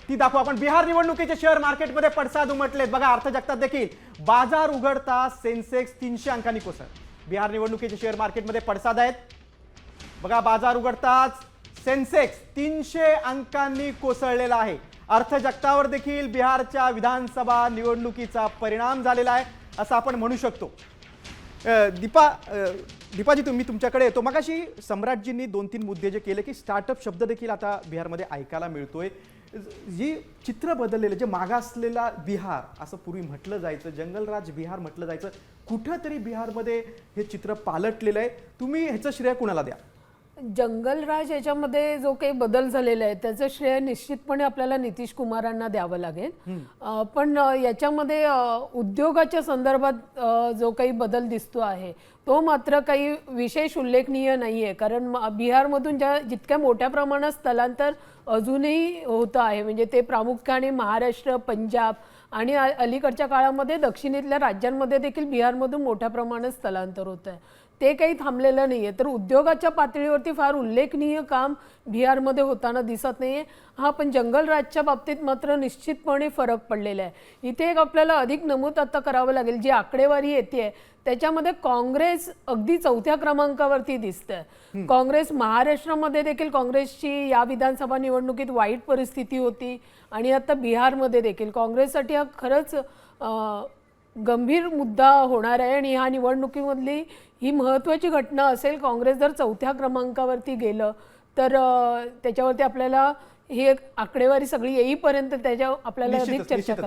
ती दाखवू आपण। बिहार निवडणुकीचे शेअर मार्केटमध्ये पडसाद उमटलेत बघा। अर्थ जगतात देखील बाजार उघडताच सेन्सेक्स 300 अंकांनी कोसळला। बिहार निवडणुकीचे शेअर मार्केटमध्ये पडसाद आहेत बघा। बाजार उघडताच सेन्सेक्स 300 अंकांनी कोसळलेला आहे। अर्थ जगतावर देखील बिहारच्या विधानसभा निवडणुकीचा परिणाम झालेला आहे असं आपण म्हणू शकतो। दीपाजी तुम्ही तुमच्याकडे येतो। मगाशी सम्राटजींनी 2-3 मुद्दे जे केले की स्टार्टअप शब्द देखील आता बिहारमध्ये ऐकायला मिळतोय। जी चित्र बदललेलं, जे मागासलेला बिहार असं पूर्वी म्हटलं जायचं, जंगलराज बिहार म्हटलं जायचं, कुठंतरी बिहारमध्ये हे चित्र पालटलेलं आहे। तुम्ही ह्याचं श्रेय कुणाला द्या? जंगलराज याच्यामध्ये जो काही बदल झालेला आहे त्याचं श्रेय निश्चितपणे आपल्याला नितीश कुमारांना द्यावं लागेल। पण याच्यामध्ये उद्योगाच्या संदर्भात जो काही बदल दिसतो आहे तो मात्र काही विशेष उल्लेखनीय नाही आहे। कारण बिहारमधून जितक्या मोठ्या प्रमाणात स्थलांतर अजूनही होतं आहे, म्हणजे ते प्रामुख्याने महाराष्ट्र, पंजाब आणि अलीकडच्या काळामध्ये दक्षिणेतल्या राज्यांमध्ये देखील बिहारमधून मोठ्या प्रमाणात स्थलांतर होतं आहे, ते काही थांबलेलं नाही आहे। तर उद्योगाच्या पातळीवरती फार उल्लेखनीय काम बिहारमध्ये होताना दिसत नाही आहे। हा पण जंगलराजच्या बाबतीत मात्र निश्चितपणे फरक पडलेला आहे। इथे एक आपल्याला अधिक नमूद आता करावं लागेल, जी आकडेवारी येते त्याच्यामध्ये काँग्रेस अगदी 4थ्या क्रमांकावरती दिसतंय। काँग्रेस महाराष्ट्रामध्ये देखील काँग्रेसची या विधानसभा निवडणुकीत वाईट परिस्थिती होती आणि आता बिहारमध्ये देखील काँग्रेससाठी हा खरंच गंभीर मुद्दा होणार आहे आणि ह्या निवडणुकीमधली ही महत्त्वाची घटना असेल। काँग्रेस जर 4थ्या क्रमांकावरती गेलं तर त्याच्यावरती आपल्याला ही एक आकडेवारी सगळी येईपर्यंत त्याच्या आपल्याला अधिक चर्चा करावी।